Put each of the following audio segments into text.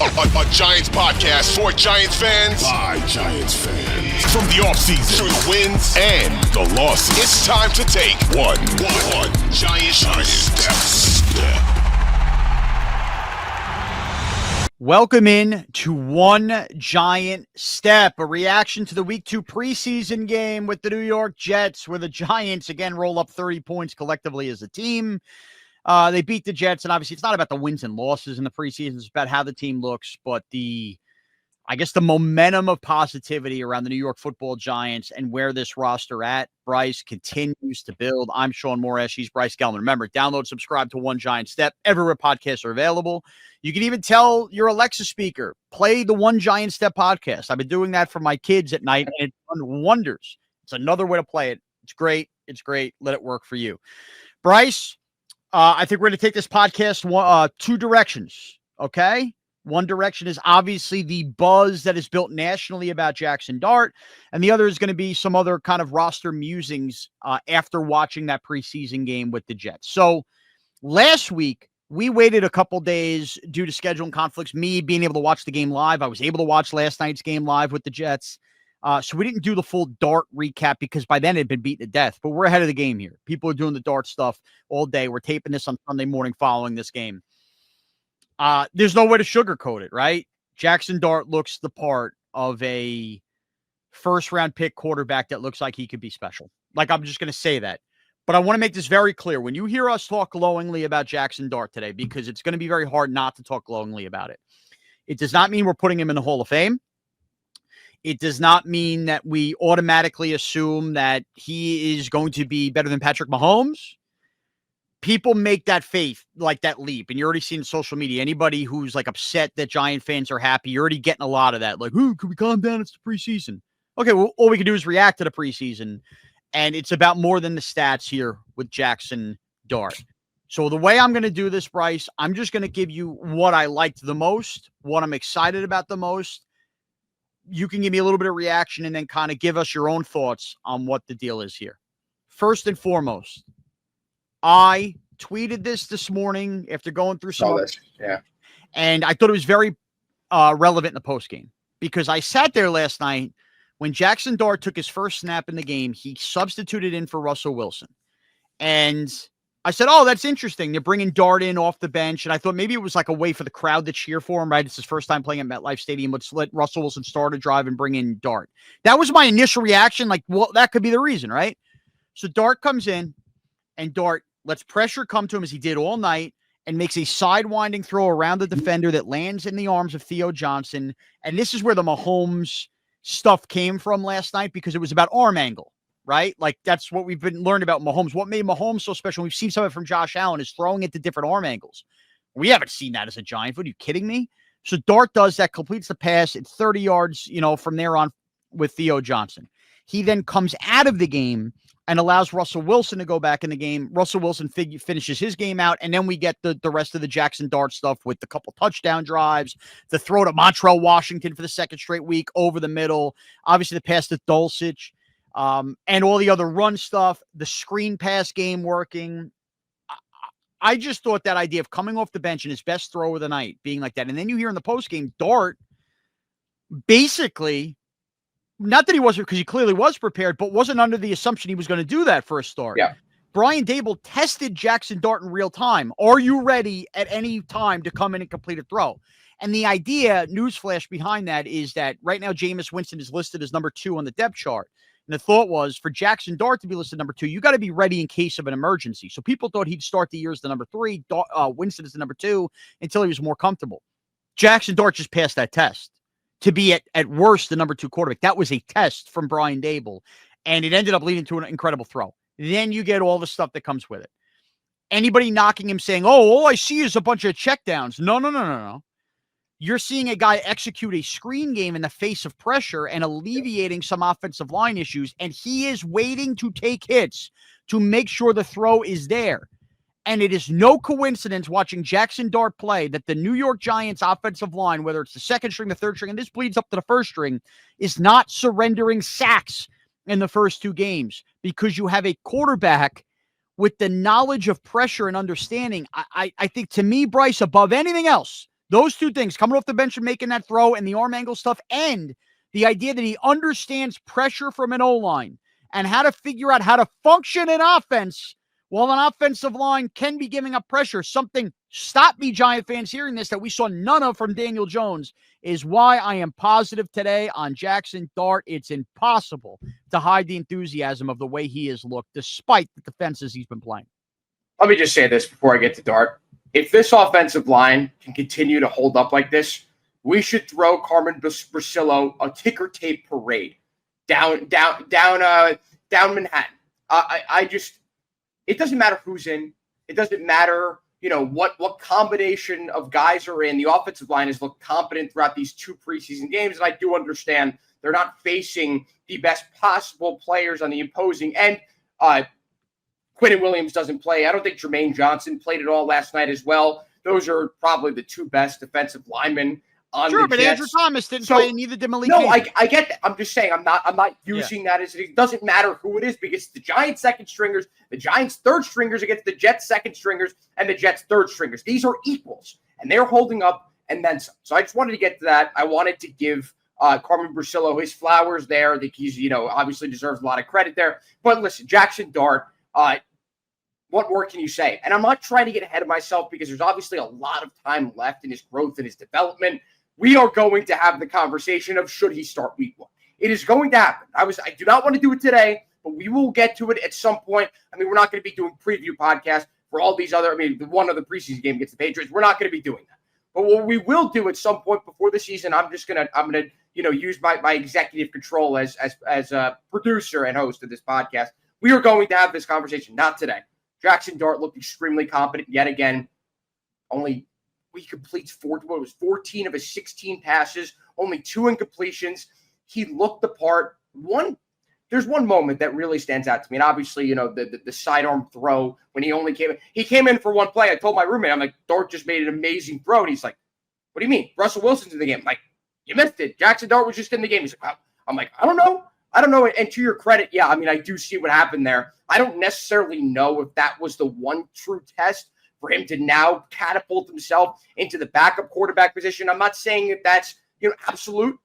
A Giants podcast for Giants fans by Giants fans. From the offseason to the wins and the losses, it's time to take one Giant step. Welcome in to One Giant Step, a reaction to the Week 2 preseason game with the New York Jets, where the Giants again roll up 30 points collectively as a team. They beat the Jets, and obviously it's not about the wins and losses in the preseason. It's about how the team looks, but the momentum of positivity around the New York Football Giants and where this roster at, Bryce, continues to build. I'm Shaun Morash. He's Bryce Gelman. Remember, download, subscribe to One Giant Step everywhere podcasts are available. You can even tell your Alexa speaker, play the One Giant Step podcast. I've been doing that for my kids at night, and it's done wonders. It's another way to play it. It's great. It's great. Let it work for you. Bryce, I think we're going to take this podcast two directions, okay? One direction is obviously the buzz that is built nationally about Jaxson Dart, and the other is going to be some other kind of roster musings after watching that preseason game with the Jets. So last week, we waited a couple days due to scheduling conflicts, me being able to watch the game live. I was able to watch last night's game live with the Jets. So we didn't do the full Dart recap because by then it had been beaten to death. But we're ahead of the game here. People are doing the Dart stuff all day. We're taping this on Sunday morning following this game. There's no way to sugarcoat it, right? Jaxson Dart looks the part of a first-round pick quarterback that looks like he could be special. Like, I'm just going to say that. But I want to make this very clear. When you hear us talk glowingly about Jaxson Dart today, because it's going to be very hard not to talk glowingly about it, it does not mean we're putting him in the Hall of Fame. It does not mean that we automatically assume that he is going to be better than Patrick Mahomes. People make that faith, like that leap, and you're already seeing social media. Anybody who's like upset that Giant fans are happy, you're already getting a lot of that. Like, "Ooh, can we calm down? It's the preseason." Okay, well, all we can do is react to the preseason, and it's about more than the stats here with Jaxson Dart. So the way I'm going to do this, Bryce, I'm just going to give you what I liked the most, what I'm excited about the most. You can give me a little bit of reaction and then kind of give us your own thoughts on what the deal is here. First and foremost, I tweeted this morning after going through some and I thought it was very relevant in the postgame because I sat there last night when Jaxson Dart took his first snap in the game. He substituted in for Russell Wilson, and I said, "Oh, that's interesting. They're bringing Dart in off the bench," and I thought maybe it was like a way for the crowd to cheer for him. Right, it's his first time playing at MetLife Stadium. Let's let Russell Wilson start a drive and bring in Dart. That was my initial reaction. Like, well, that could be the reason, right? So Dart comes in, and Dart lets pressure come to him as he did all night and makes a sidewinding throw around the defender that lands in the arms of Theo Johnson. And this is where the Mahomes stuff came from last night because it was about arm angle, right? Like that's what we've been learning about Mahomes. What made Mahomes so special, we've seen some of it from Josh Allen, is throwing it to different arm angles. We haven't seen that as a Giant. What are you kidding me? So Dart does that, completes the pass at 30 yards, from there on with Theo Johnson. He then comes out of the game and allows Russell Wilson to go back in the game. Russell Wilson finishes his game out, and then we get the rest of the Jaxson Dart stuff with the couple touchdown drives, the throw to Montreal Washington for the second straight week over the middle, obviously the pass to Dulcich, and all the other run stuff, the screen pass game working. I just thought that idea of coming off the bench and his best throw of the night being like that, and then you hear in the postgame, Dart basically, not that he wasn't, because he clearly was prepared, but wasn't under the assumption he was going to do that for a start. Yeah. Brian Dable tested Jaxson Dart in real time. Are you ready at any time to come in and complete a throw? And the idea, newsflash behind that, is that right now Jameis Winston is listed as number 2 on the depth chart. And the thought was for Jaxson Dart to be listed number 2, you got to be ready in case of an emergency. So people thought he'd start the year as the number 3, Winston is the number 2, until he was more comfortable. Jaxson Dart just passed that test to be at worst the number 2 quarterback. That was a test from Brian Dable, and it ended up leading to an incredible throw. Then you get all the stuff that comes with it. Anybody knocking him saying, "Oh, all I see is a bunch of checkdowns." No. You're seeing a guy execute a screen game in the face of pressure and alleviating some offensive line issues, and he is waiting to take hits to make sure the throw is there. And it is no coincidence watching Jaxson Dart play that the New York Giants offensive line, whether it's the second string, the third string, and this bleeds up to the first string, is not surrendering sacks in the first 2 games because you have a quarterback with the knowledge of pressure and understanding. I think, to me, Bryce, above anything else, Those two things, coming off the bench and making that throw and the arm angle stuff, and the idea that he understands pressure from an O-line and how to figure out how to function in offense while an offensive line can be giving up pressure. Something, stop me, Giant fans, hearing this, that we saw none of from Daniel Jones, is why I am positive today on Jaxson Dart. It's impossible to hide the enthusiasm of the way he has looked, despite the defenses he's been playing. Let me just say this before I get to Dart. If this offensive line can continue to hold up like this, we should throw Carmen Brasillo a ticker tape parade down Manhattan. It doesn't matter who's in. It doesn't matter, what combination of guys are in. The offensive line has looked competent throughout these 2 preseason games, and I do understand they're not facing the best possible players on the opposing end. Quinnen Williams doesn't play. I don't think Jermaine Johnson played at all last night as well. Those are probably the 2 best defensive linemen on the Jets. Sure, but Andrew Thomas didn't play, and neither did Malik. No, I get that. I'm just saying I'm not using that as it doesn't matter who it is, because the Giants' second stringers, the Giants' third stringers against the Jets' second stringers, and the Jets' third stringers. These are equals, and they're holding up and then some. So I just wanted to get to that. I wanted to give Carmen Brasillo his flowers there. I think he's, obviously deserves a lot of credit there. But listen, Jaxson Dart, what more can you say? And I'm not trying to get ahead of myself, because there's obviously a lot of time left in his growth and his development. We are going to have the conversation of should he start week 1. It is going to happen. I do not want to do it today, but we will get to it at some point. I mean, we're not going to be doing preview podcasts for all these other, the one of the preseason game against the Patriots. We're not going to be doing that. But what we will do at some point before the season, I'm going to use my executive control as a producer and host of this podcast. We are going to have this conversation, not today. Jaxson Dart looked extremely competent yet again. He completes 14 of his 16 passes, only 2 incompletions. He looked the part. There's one moment that really stands out to me, and obviously, the sidearm throw when he came in for one play. I told my roommate, I'm like, Dart just made an amazing throw, and he's like, "What do you mean? Russell Wilson's in the game?" I'm like, "You missed it. Jaxson Dart was just in the game." He's like, "Wow." I'm like, "I don't know." And to your credit, yeah, I do see what happened there. I don't necessarily know if that was the one true test for him to now catapult himself into the backup quarterback position. I'm not saying that that's absolute,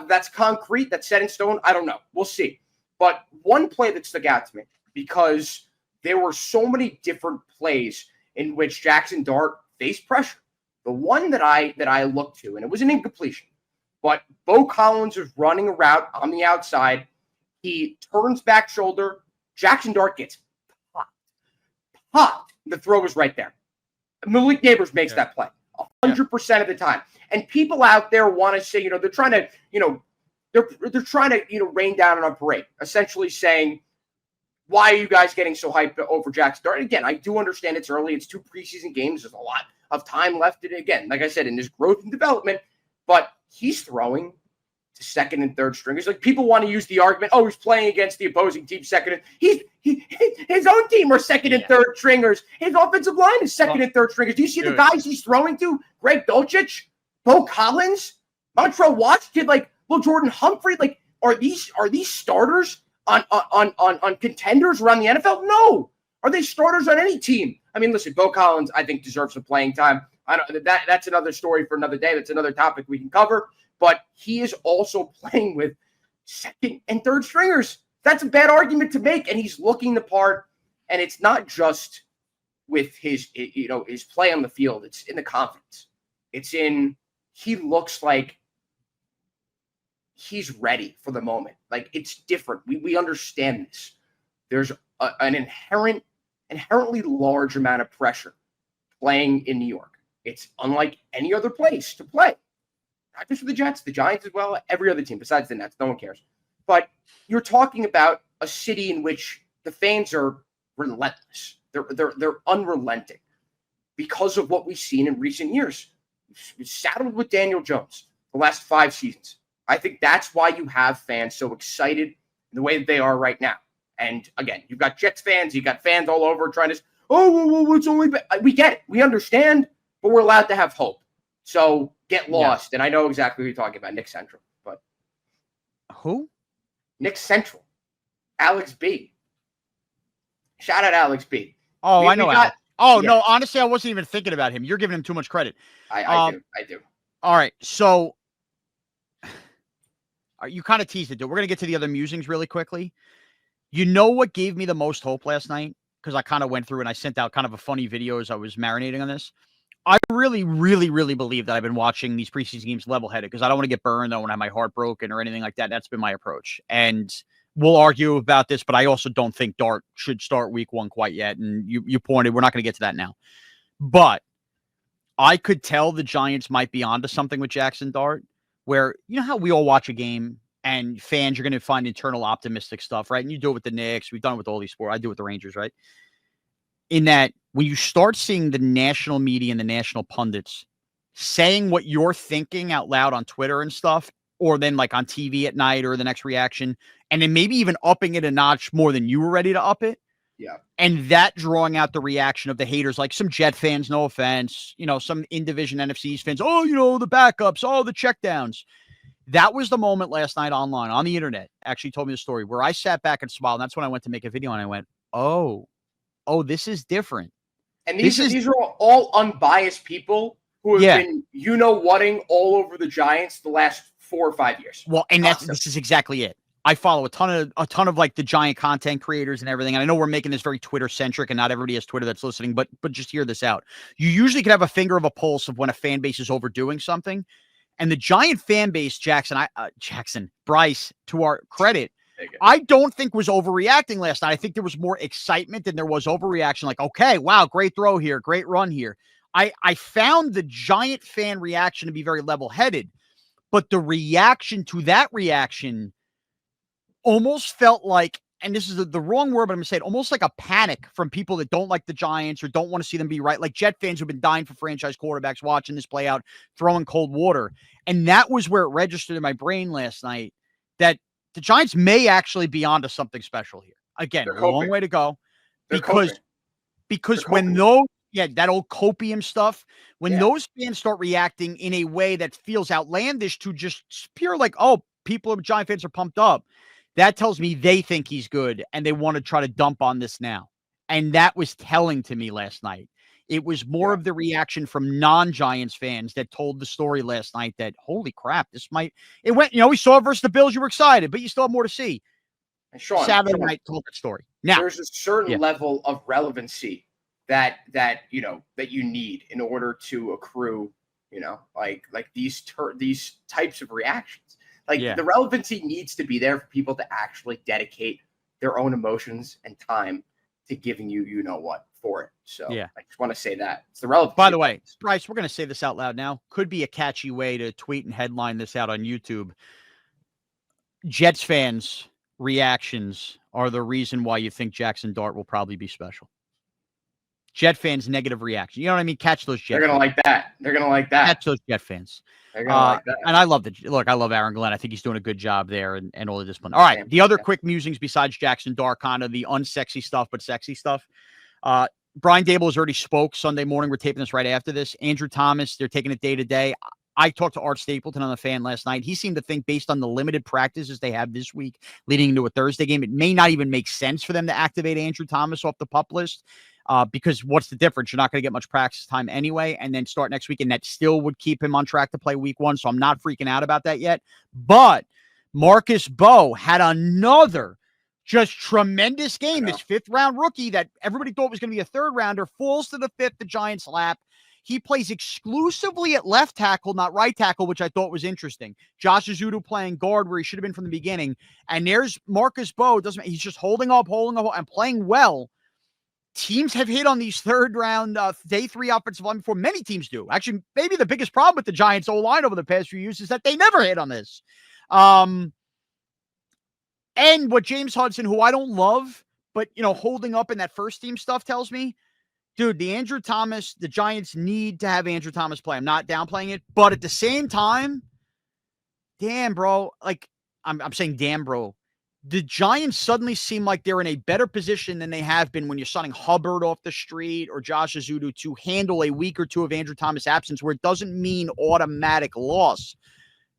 that's concrete, that's set in stone. I don't know. We'll see. But one play that stuck out to me, because there were so many different plays in which Jaxson Dart faced pressure. The one that I looked to, and it was an incompletion, but Bo Collins was running a route on the outside. He turns back shoulder. Jaxson Dart gets popped. The throw was right there. Malik Neighbors makes that play 100% of the time. And people out there want to say, they're trying to, they're trying to, rain down on a parade, essentially saying, why are you guys getting so hyped over Jaxson Dart? And again, I do understand it's early. It's 2 preseason games. There's a lot of time left. And again, like I said, in his growth and development, but he's throwing to second and third stringers. Like, people want to use the argument, oh, he's playing against the opposing team second. His own team are second and third stringers. His offensive line is second and third stringers. Do you see the guys he's throwing to? Greg Dulcich, Bo Collins, Montrell Washington, Lil Jordan Humphrey. Are these starters on contenders around the NFL? No. Are they starters on any team? Listen, Bo Collins, I think, deserves some playing time. That's another story for another day. That's another topic we can cover. But he is also playing with second and third stringers. That's a bad argument to make, and he's looking the part. And it's not just with his play on the field. It's in the confidence. He looks like he's ready for the moment. It's different. We understand this. There's an inherently large amount of pressure playing in New York. It's unlike any other place to play. Not just for the Jets, the Giants as well, every other team besides the Nets. No one cares. But you're talking about a city in which the fans are relentless. They're unrelenting because of what we've seen in recent years. We've saddled with Daniel Jones the last 5 seasons. I think that's why you have fans so excited in the way that they are right now. And again, you've got Jets fans, you've got fans all over trying to, it's only, we get it. We understand, but we're allowed to have hope. So get lost. Yeah. And I know exactly who you're talking about, Nick Central. But who? Nick Central. Alex B. Shout out Alex B. Oh, I know Alex. Oh, Yeah, no, honestly, I wasn't even thinking about him. You're giving him too much credit. I do. All right, so you kind of teased it, dude. We're going to get to the other musings really quickly. You know what gave me the most hope last night? Because I kind of went through and I sent out kind of a funny video as I was marinating on this. I really, really, really believe that I've been watching these preseason games level-headed because I don't want to get burned. I don't want to have my heart broken or anything like that. That's been my approach. And we'll argue about this, but I also don't think Dart should start week 1 quite yet. And you pointed, we're not going to get to that now. But I could tell the Giants might be onto something with Jaxson Dart, where you know how we all watch a game and fans are going to find internal optimistic stuff, right? And you do it with the Knicks. We've done it with all these sports. I do it with the Rangers, right? In that when you start seeing the national media and the national pundits saying what you're thinking out loud on Twitter and stuff, or then like on TV at night or the next reaction, and then maybe even upping it a notch more than you were ready to up it. Yeah. And that drawing out the reaction of the haters, like some Jet fans, no offense, some in-division NFC fans, the backups, the checkdowns. That was the moment last night online, on the internet, actually told me the story, where I sat back and smiled. And that's when I went to make a video and I went, oh, this is different. And these are all unbiased people who have been, whatting all over the Giants the last 4 or 5 years. Well, and this is exactly it. I follow a ton of like the Giant content creators and everything. And I know we're making this very Twitter centric and not everybody has Twitter that's listening, but just hear this out. You usually can have a finger of a pulse of when a fan base is overdoing something. And the Giant fan base, Bryce, to our credit, I don't think was overreacting last night. I think there was more excitement than there was overreaction. Like, okay, wow, great throw here, great run here. I found the Giant fan reaction to be very level-headed, but the reaction to that reaction almost felt like, and this is the wrong word, but I'm going to say it, almost like a panic from people that don't like the Giants or don't want to see them be right. Like Jet fans who've been dying for franchise quarterbacks, watching this play out, throwing cold water. And that was where it registered in my brain last night that the Giants may actually be onto something special here. Again, a long way to go. Because when that old copium stuff, when those fans start reacting in a way that feels outlandish to just pure like, Giant fans are pumped up. That tells me they think he's good and they want to try to dump on this now. And that was telling to me last night. It was more of the reaction from non-Giants fans that told the story last night that, holy crap, it went, we saw it versus the Bills. You were excited, but you still have more to see. And Shaun, Saturday night told that story. Now, there's a certain level of relevancy that you need in order to accrue, like these types of reactions. The relevancy needs to be there for people to actually dedicate their own emotions and time to giving you what for it. So I just want to say that it's the relevancy. By the way, Bryce, we're going to say this out loud now. Could be a catchy way to tweet and headline this out on YouTube. Jets fans' reactions are the reason why you think Jaxson Dart will probably be special. Jet fans' negative reaction. You know what I mean? Catch those Jet fans. They're going to like that. Catch those Jet fans. They're going to like that. And I love Aaron Glenn. I think he's doing a good job there and all the discipline. All right. The other quick musings besides Jaxson Dart, kind of the unsexy stuff, but sexy stuff. Brian Daboll has already spoke Sunday morning. We're taping this right after this. Andrew Thomas, they're taking it day to day. I talked to Art Stapleton on the Fan last night. He seemed to think based on the limited practices they have this week leading into a Thursday game, it may not even make sense for them to activate Andrew Thomas off the PUP list. Because what's the difference? You're not going to get much practice time anyway, and then start next week, and that still would keep him on track to play week 1. So I'm not freaking out about that yet. But Marcus Bowe had another just tremendous game. This 5th-round rookie that everybody thought was going to be a 3rd-rounder falls to the 5th, the Giants' lap. He plays exclusively at left tackle, not right tackle, which I thought was interesting. Josh Azudu playing guard where he should have been from the beginning. And there's Marcus Bowe. He's just holding up, and playing well. Teams have hit on these 3rd-round, day 3 offensive line before. Many teams do. Actually, maybe the biggest problem with the Giants' O-line over the past few years is that they never hit on this. And what James Hudson, who I don't love, but, holding up in that first-team stuff tells me, dude, the Giants need to have Andrew Thomas play. I'm not downplaying it, but at the same time, damn, bro, I'm saying damn, bro. The Giants suddenly seem like they're in a better position than they have been when you're signing Hubbard off the street or Josh Azudu to handle a week or 2 of Andrew Thomas' absence, where it doesn't mean automatic loss.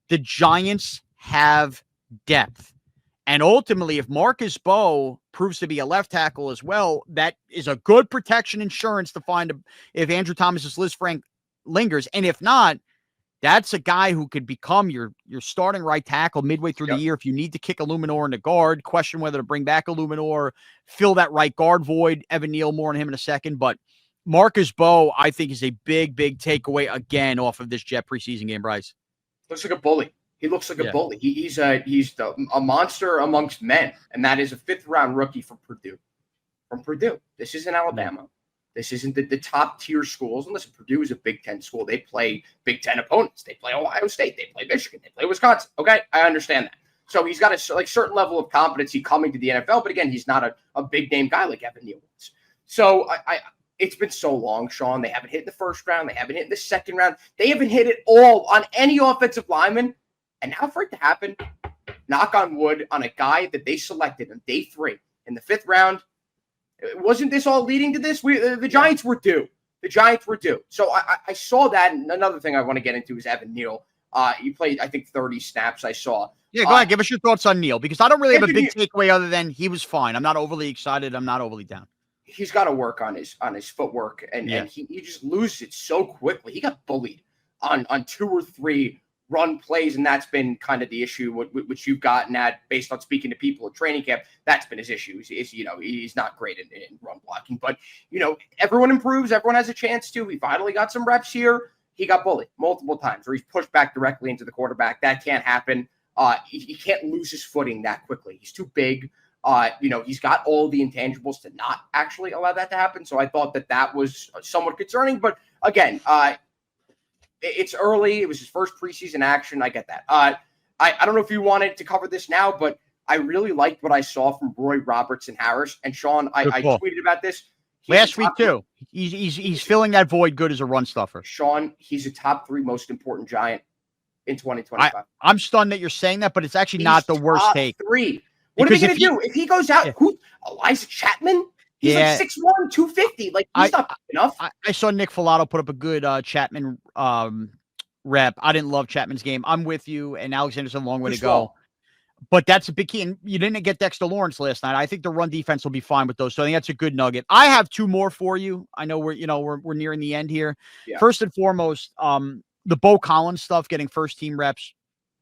The Giants have depth. And ultimately, if Marcus Bowe proves to be a left tackle as well, that is a good protection insurance to find if Andrew Thomas's Liz Frank lingers. And if not, that's a guy who could become your starting right tackle midway through the year. If you need to kick Illuminor into guard, question whether to bring back Illuminor, fill that right guard void. Evan Neal, more on him in a second. But Marcus Bowe, I think, is a big, big takeaway again off of this Jet preseason game, Bryce. Looks like a bully. He looks like a bully. He's a monster amongst men, and that is a 5th-round rookie from Purdue. This isn't Alabama. This isn't the top-tier schools. And listen, Purdue is a Big Ten school. They play Big Ten opponents. They play Ohio State. They play Michigan. They play Wisconsin. Okay, I understand that. So he's got a certain level of competency coming to the NFL. But again, he's not a big-name guy like Evan Neal was. So it's been so long, Shaun. They haven't hit in the first round. They haven't hit in the second round. They haven't hit it all on any offensive lineman. And now for it to happen, knock on wood, on a guy that they selected on day 3 in the 5th round, wasn't this all leading to this? The Giants were due. The Giants were due. So I saw that. And another thing I want to get into is Evan Neal. He played, I think, 30 snaps I saw. Yeah, go ahead. Give us your thoughts on Neal, because I don't really have a big takeaway other than he was fine. I'm not overly excited. I'm not overly down. He's got to work on his footwork, and he just loses it so quickly. He got bullied on 2 or 3 run plays, and that's been kind of the issue which you've gotten at based on speaking to people at training camp. That's been his issue. He's not great in run blocking, but everyone improves. Everyone has a chance to. He finally got some reps here. He got bullied multiple times, or he's pushed back directly into the quarterback. That can't happen. He can't lose his footing that quickly. He's too big. He's got all the intangibles to not actually allow that to happen. So I thought that was somewhat concerning. But again, it's early. It was his first preseason action. I get that. I don't know if you wanted to cover this now, but I really liked what I saw from Roy Robertson Harris. And Shaun, I tweeted about this. Last week too. He's filling that void good as a run stuffer. Shaun, he's a top 3 most important Giant in 2025. I'm stunned that you're saying that, but it's actually not the worst take. 3. What are they going to do if he goes out? Who? Elijah Chapman? He's like 6'1", 250. Like, he's not enough. I saw Nick Filato put up a good Chapman rep. I didn't love Chapman's game. I'm with you, and Alexander's a long way to go. But that's a big key. And you didn't get Dexter Lawrence last night. I think the run defense will be fine with those. So I think that's a good nugget. I have 2 more for you. I know we're nearing the end here. Yeah. First and foremost, the Bo Collins stuff, getting first team reps,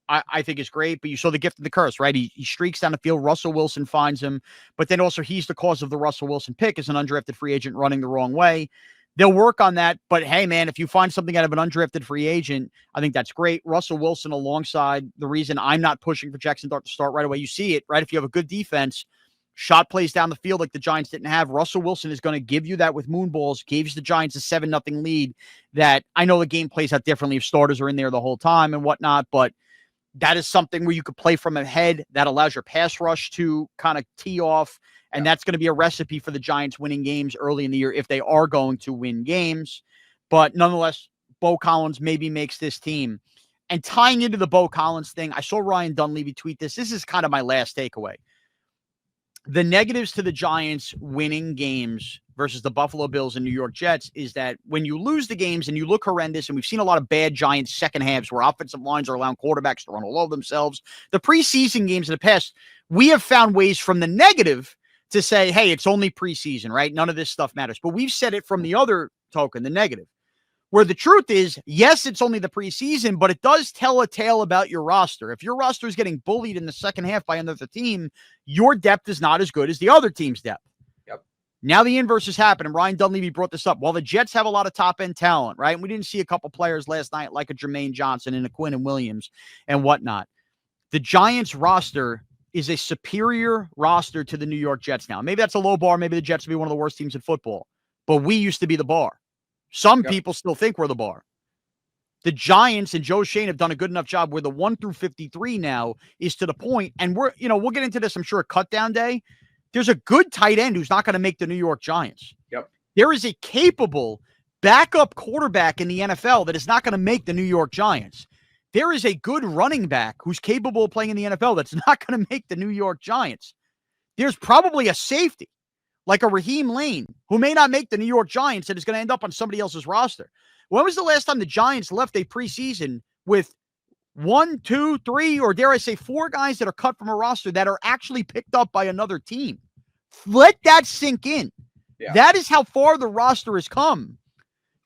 I think is great, but you saw the gift and the curse, right? He streaks down the field. Russell Wilson finds him, but then also he's the cause of the Russell Wilson pick as an undrafted free agent running the wrong way. They'll work on that, but hey, man, if you find something out of an undrafted free agent, I think that's great. Russell Wilson alongside the reason I'm not pushing for Jaxson Dart to start right away. You see it, right? If you have a good defense, shot plays down the field like the Giants didn't have, Russell Wilson is going to give you that with moonballs, gives the Giants a 7-0 lead that I know the game plays out differently if starters are in there the whole time and whatnot, but that is something where you could play from ahead that allows your pass rush to kind of tee off. And that's going to be a recipe for the Giants winning games early in the year if they are going to win games. But nonetheless, Bo Collins maybe makes this team. And tying into the Bo Collins thing, I saw Ryan Dunleavy tweet this. This is kind of my last takeaway. The negatives to the Giants winning games versus the Buffalo Bills and New York Jets is that when you lose the games and you look horrendous, and we've seen a lot of bad Giants second halves where offensive lines are allowing quarterbacks to run all over themselves. The preseason games in the past, we have found ways from the negative to say, hey, it's only preseason, right? None of this stuff matters. But we've said it from the other token, the negative, where the truth is, yes, it's only the preseason, but it does tell a tale about your roster. If your roster is getting bullied in the second half by another team, your depth is not as good as the other team's depth. Yep. Now the inverse has happened, and Ryan Dunleavy brought this up. While the Jets have a lot of top-end talent, right? And we didn't see a couple players last night like a Jermaine Johnson and a Quinn and Williams and whatnot. The Giants roster is a superior roster to the New York Jets now. Maybe that's a low bar. Maybe the Jets will be one of the worst teams in football. But we used to be the bar. Some people still think we're the bar. The Giants and Joe Shane have done a good enough job where the 1 through 53 now is to the point, and we'll get into this, I'm sure, at cut down day. There's a good tight end who's not going to make the New York Giants. Yep. There is a capable backup quarterback in the NFL that is not going to make the New York Giants. There is a good running back who's capable of playing in the NFL that's not going to make the New York Giants. There's probably a safety like a Raheem Lane, who may not make the New York Giants and is going to end up on somebody else's roster. When was the last time the Giants left a preseason with 1, 2, 3, or dare I say 4 guys that are cut from a roster that are actually picked up by another team. Let that sink in. Yeah. That is how far the roster has come.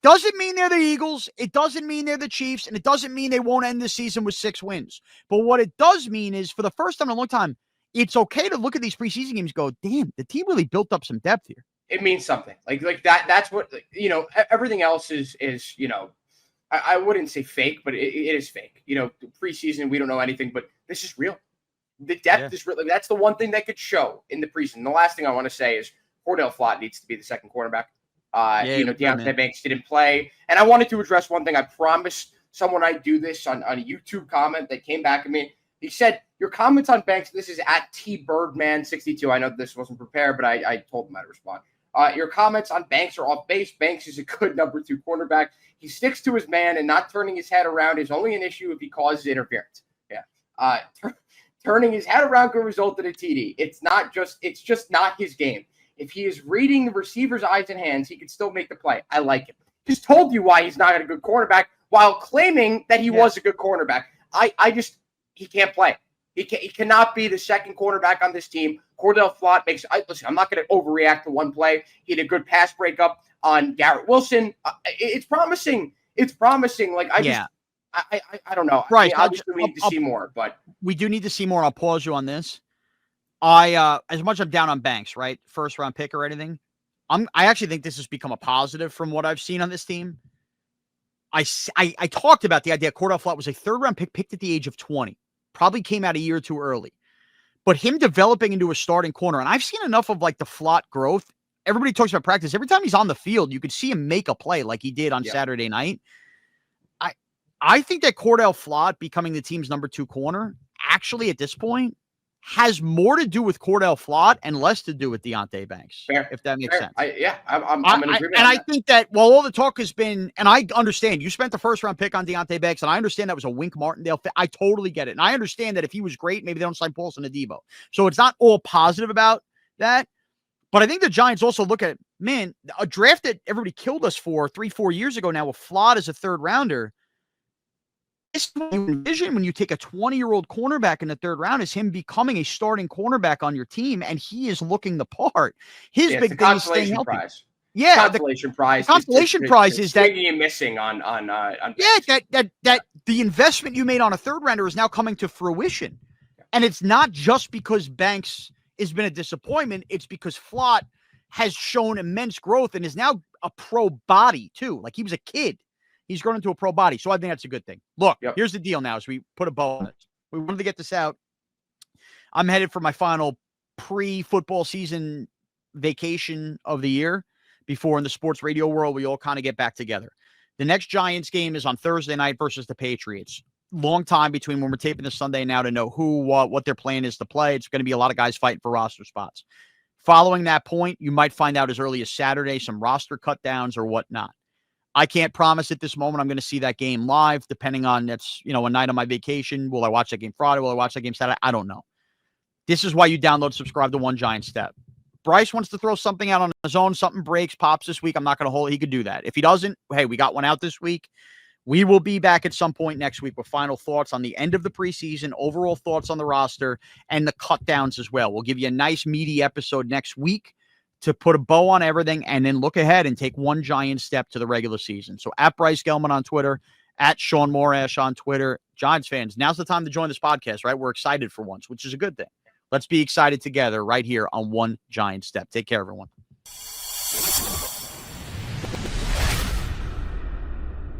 Doesn't mean they're the Eagles. It doesn't mean they're the Chiefs. And it doesn't mean they won't end the season with 6 wins. But what it does mean is, for the first time in a long time, it's okay to look at these preseason games and go, damn, the team really built up some depth here. It means something. Like that. That's what, everything else is, I wouldn't say fake, but it is fake. Preseason, we don't know anything, but this is real. The depth is real. That's the one thing that could show in the preseason. The last thing I want to say is Cordell Flott needs to be the second cornerback. Deontay Banks didn't play. And I wanted to address one thing. I promised someone I'd do this on a YouTube comment that came back at me. He said, your comments on Banks, this is at TBirdman62. I know this wasn't prepared, but I told him I'd respond. Your comments on Banks are off base. Banks is a good number 2 cornerback. He sticks to his man, and not turning his head around is only an issue if he causes interference. Yeah. Turning his head around could result in a TD. It's just not his game. If he is reading the receiver's eyes and hands, he can still make the play. I like him. Just told you why he's not a good cornerback while claiming that he was a good cornerback. He can't play. He cannot be the second cornerback on this team. Cordell Flott listen, I'm not going to overreact to one play. He had a good pass breakup on Garrett Wilson. It's promising. It's promising. I don't know. Right. Obviously, we need to see more, but we do need to see more. I'll pause you on this. As much as I'm down on Banks, right? First round pick or anything. I actually think this has become a positive from what I've seen on this team. I talked about the idea Cordell Flott was a 3rd round pick picked at the age of 20. Probably came out a year too early. But him developing into a starting corner, and I've seen enough of the Flott growth. Everybody talks about practice. Every time he's on the field, you could see him make a play like he did on Saturday night. I think that Cordell Flott becoming the team's number 2 corner actually at this point has more to do with Cordell Flott and less to do with Deontay Banks. Fair. If that makes sense. I'm in agreement. And I think that while all the talk has been, and I understand you spent the 1st round pick on Deontay Banks, and I understand that was a Wink Martindale fit. I totally get it. And I understand that if he was great, maybe they don't sign Paulson Adebo. So it's not all positive about that. But I think the Giants also look at, man, a draft that everybody killed us for 3-4 years ago now with Flott as a 3rd rounder. This vision when you take a 20-year-old cornerback in the 3rd round is him becoming a starting cornerback on your team, and he is looking the part. His big thing is staying healthy. Prize. Yeah, consolation prize. Consolation prize is that you're missing on. That the investment you made on a 3rd rounder is now coming to fruition, and it's not just because Banks has been a disappointment. It's because Flott has shown immense growth and is now a pro body too. Like he was a kid. He's grown into a pro body. So I think that's a good thing. Look, Here's the deal now as we put a bow on it. We wanted to get this out. I'm headed for my final pre-football season vacation of the year before in the sports radio world, we all kind of get back together. The next Giants game is on Thursday night versus the Patriots. Long time between when we're taping this Sunday now to know who, what their plan is to play. It's going to be a lot of guys fighting for roster spots. Following that point, you might find out as early as Saturday some roster cut downs or whatnot. I can't promise at this moment I'm going to see that game live, depending on that's, a night on my vacation. Will I watch that game Friday? Will I watch that game Saturday? I don't know. This is why you download, subscribe to One Giant Step. Bryce wants to throw something out on his own. Something breaks, pops this week. I'm not going to hold it. He could do that. If he doesn't, hey, we got one out this week. We will be back at some point next week with final thoughts on the end of the preseason, overall thoughts on the roster, and the cut downs as well. We'll give you a nice meaty episode next week to put a bow on everything and then look ahead and take one giant step to the regular season. So at Bryce Gelman on Twitter, at Shaun Morash on Twitter. Giants fans, now's the time to join this podcast, right? We're excited for once, which is a good thing. Let's be excited together right here on One Giant Step. Take care, everyone.